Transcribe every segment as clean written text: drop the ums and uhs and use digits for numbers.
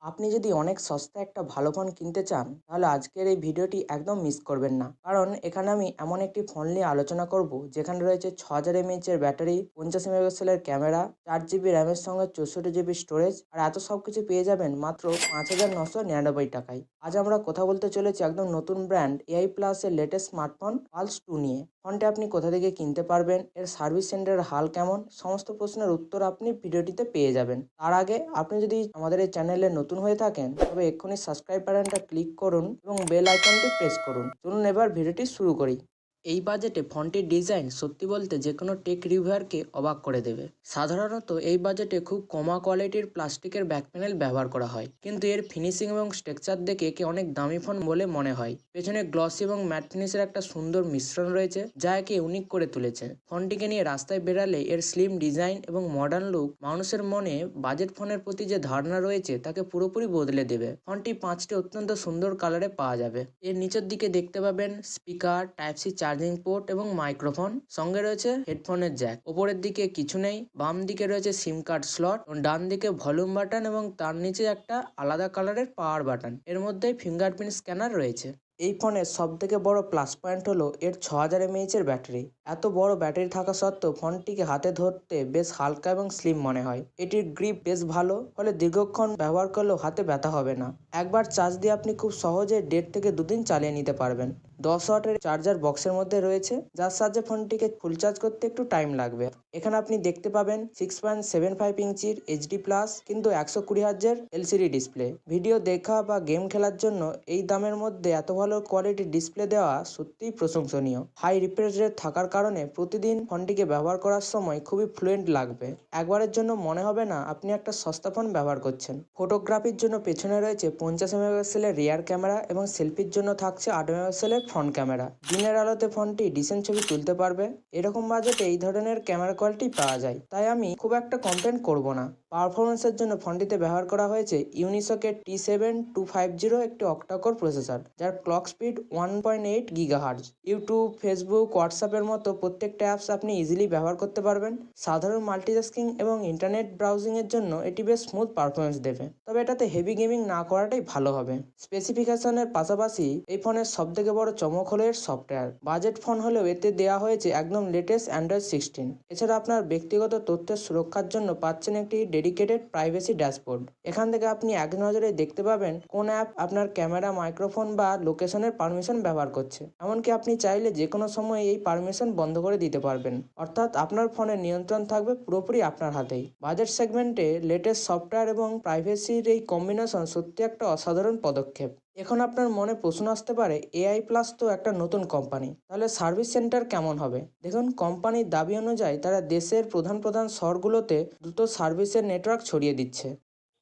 আপনি যদি অনেক সস্তায় একটা ভালো ফোন কিনতে চান, তাহলে আজকের এই ভিডিওটি একদম মিস করবেন না। কারণ এখানে আমি এমন একটি ফোন নিয়ে আলোচনা করব যেখানে রয়েছে 6000 এর ব্যাটারি, 50 মেগাপিক্সেলের ক্যামেরা, 4 জিবি র্যামের সঙ্গে 64 জিবি স্টোরেজ, আর এত সব কিছু পেয়ে যাবেন মাত্র 5999 টাকায়। আজ আমরা কথা বলতে চলেছি একদম নতুন ব্র্যান্ড এআই প্লাসের লেটেস্ট স্মার্টফোন পালস 2 নিয়ে। ফোনটি আপনি কোথা থেকে কিনতে পারবেন, এর সার্ভিস সেন্টারের হাল কেমন, সমস্ত প্রশ্নের উত্তর আপনি ভিডিওটিতে পেয়ে যাবেন। তার আগে আপনি যদি আমাদের এই চ্যানেলে নতুন হয়ে থাকেন, তবে এক্ষুনি সাবস্ক্রাইব বাটনটা ক্লিক করুন এবং বেল আইকনটি প্রেস করুন। চলুন এবার ভিডিওটি শুরু করি। এই বাজেটে ফোনটির ডিজাইন সত্যি বলতে যে কোনো টেক রিভিউয়ারকে অবাক করে দেবে। সাধারণত এই বাজেটে খুব কমা কোয়ালিটির প্লাস্টিকের ব্যাক প্যানেল ব্যবহার করা হয়, কিন্তু এর ফিনিশিং এবং স্ট্রাকচার দেখে একে অনেক দামি ফোন বলে মনে হয়। পেছনে গ্লসি এবং ম্যাট ফিনিশের একটা সুন্দর মিশ্রণ রয়েছে, যা একে ইউনিক করে তুলেছে। ফোনটিকে নিয়ে রাস্তায় বেরালে এর স্লিম ডিজাইন এবং মডার্ন লুক মানুষের মনে বাজেট ফোনের প্রতি যে ধারণা রয়েছে তাকে পুরোপুরি বদলে দেবে। ফোনটি 5টি অত্যন্ত সুন্দর কালারে পাওয়া যাবে। এর নিচের দিকে দেখতে পাবেন speaker, type C charging port এবং মাইক্রোফোন, সঙ্গে রয়েছে হেডফোনের জ্যাক। ওপরের দিকে কিছু নেই, বাম দিকে রয়েছে সিম কার্ড স্লট, ডান দিকে ভলিউম বাটন এবং তার নিচে একটা আলাদা কালারের পাওয়ার বাটন। এর মধ্যে ফিঙ্গারপ্রিন্ট স্ক্যানার রয়েছে। এই ফোনের সব থেকে বড় প্লাস পয়েন্ট হলো এর 6000 এর ব্যাটারি। এত বড় ব্যাটারি থাকা সত্ত্বেও ফোনটিকে হাতে ধরতে বেশ হালকা এবং স্লিম মনে হয়। এটির গ্রিপ বেশ ভালো, ফলে দীর্ঘক্ষণ ব্যবহার করলেও হাতে ব্যথা হবে না। একবার চার্জ দিয়ে আপনি খুব সহজে 1.5 থেকে 2 দিন চালিয়ে নিতে পারবেন। 10 ওয়াটের চার্জার বক্সের মধ্যে রয়েছে, যার সাহায্যে ফোনটিকে ফুল চার্জ করতে একটু টাইম লাগবে। এখানে আপনি দেখতে পাবেন 6.75 ইঞ্চির এইচডি প্লাস কিন্তু 120 হার্জের এলসিডি ডিসপ্লে। ভিডিও দেখা বা গেম খেলার জন্য এই দামের মধ্যে এত ভালো কোয়ালিটির ডিসপ্লে দেওয়া সত্যিই প্রশংসনীয়। হাই রিফ্রেশ রেট থাকার কারণে প্রতিদিন ফোনটিকে ব্যবহার করার সময় খুবই ফ্লুয়েন্ট লাগবে। একবারের জন্য মনে হবে না আপনি একটা সস্তা ফোন ব্যবহার করছেন। ফটোগ্রাফির জন্য পেছনে রয়েছে 50 মেগাপিক্সেলের রিয়ার ক্যামেরা এবং সেলফির জন্য থাকছে 8 মেগাপিক্সেলের ফ্রন্ট ক্যামেরা। দিনের আলোতে ফোনটি ডিসেন্ট ছবি তুলতে পারবে। এরকম বাজেটে এই ধরনের ক্যামেরা কোয়ালিটি পাওয়া যায়, তাই আমি খুব একটা কমপ্লেন করব না। পারফরমেন্সের জন্য ফোনটিতে ব্যবহার করা হয়েছে ইউনিসকের T7250 একটি অক্টাকোর প্রসেসর, যার clock speed 1.8 gigahertz. YouTube, Facebook, হোয়াটসঅ্যাপের মতো প্রত্যেকটা অ্যাপস আপনি ইজিলি ব্যবহার করতে পারবেন। সাধারণ মাল্টিটাস্কিং এবং ইন্টারনেট ব্রাউজিং এর জন্য এটি বেশ স্মুথ পারফরমেন্স দেবে, তবে এটাতে হেভি গেমিং না করাটাই ভালো হবে। স্পেসিফিকেশনের পাশাপাশি এই ফোনের সবথেকে বড় চমক হলো এর সফটওয়্যার। বাজেট ফোন হলেও এতে দেওয়া হয়েছে একদম লেটেস্ট অ্যান্ড্রয়েড 16। এছাড়া আপনার ব্যক্তিগত তথ্যের সুরক্ষার জন্য পাচ্ছেন একটি ডেডিকেটেড প্রাইভেসি ড্যাশবোর্ড। এখান থেকে আপনি এক নজরে দেখতে পাবেন কোন অ্যাপ আপনার ক্যামেরা, মাইক্রোফোন বা লোকেশনের পারমিশন ব্যবহার করছে। এমনকি আপনি চাইলে যে কোনো সময় এই পারমিশন বন্ধ করে দিতে পারবেন, অর্থাৎ আপনার ফোনের নিয়ন্ত্রণ থাকবে পুরোপুরি আপনার হাতেই। বাজেট সেগমেন্টে লেটেস্ট সফটওয়্যার এবং প্রাইভেসির এই কম্বিনেশন সত্যি একটা অসাধারণ পদক্ষেপ। এখন আপনার মনে প্রশ্ন আসতে পারে, এআই প্লাস তো একটা নতুন কোম্পানি, তাহলে সার্ভিস সেন্টার কেমন হবে? দেখুন, কোম্পানির দাবি অনুযায়ী তারা দেশের প্রধান প্রধান শহরগুলোতে দ্রুত সার্ভিসের নেটওয়ার্ক ছড়িয়ে দিচ্ছে।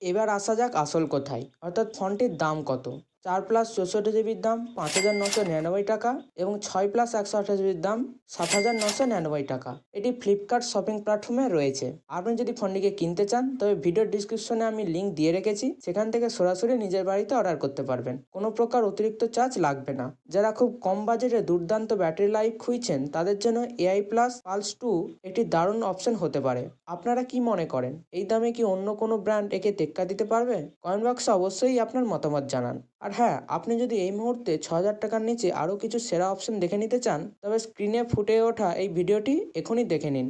এবার আসা যাক আসল কথায়, অর্থাৎ ফোনটির দাম কত। 4+64 জিবির দাম 5999 টাকা এবং 6+128 জিবির দাম 7999 টাকা। এটি ফ্লিপকার্ট শপিং প্ল্যাটফর্মে রয়েছে। আপনি যদি ফোনটিকে কিনতে চান, তবে ভিডিওর ডিসক্রিপশনে আমি লিঙ্ক দিয়ে রেখেছি, সেখান থেকে সরাসরি নিজের বাড়িতে অর্ডার করতে পারবেন। কোনো প্রকার অতিরিক্ত চার্জ লাগবে না। যারা খুব কম বাজেটে দুর্দান্ত ব্যাটারি লাইফ খুঁজছেন, তাদের জন্য এআই প্লাস পালস 2 একটি দারুণ অপশন হতে পারে। আপনারা কি মনে করেন, এই দামে কি অন্য কোনো ব্র্যান্ড একে টেক্কা দিতে পারবে? কমেন্ট বক্সে অবশ্যই আপনার মতামত জানান। আর হ্যাঁ, আপনি যদি এই মুহূর্তে 6000 টাকার নিচে আরও কিছু সেরা অপশন দেখে নিতে চান, তবে স্ক্রিনে ফুটে ওঠা এই ভিডিওটি এখনই দেখে নিন।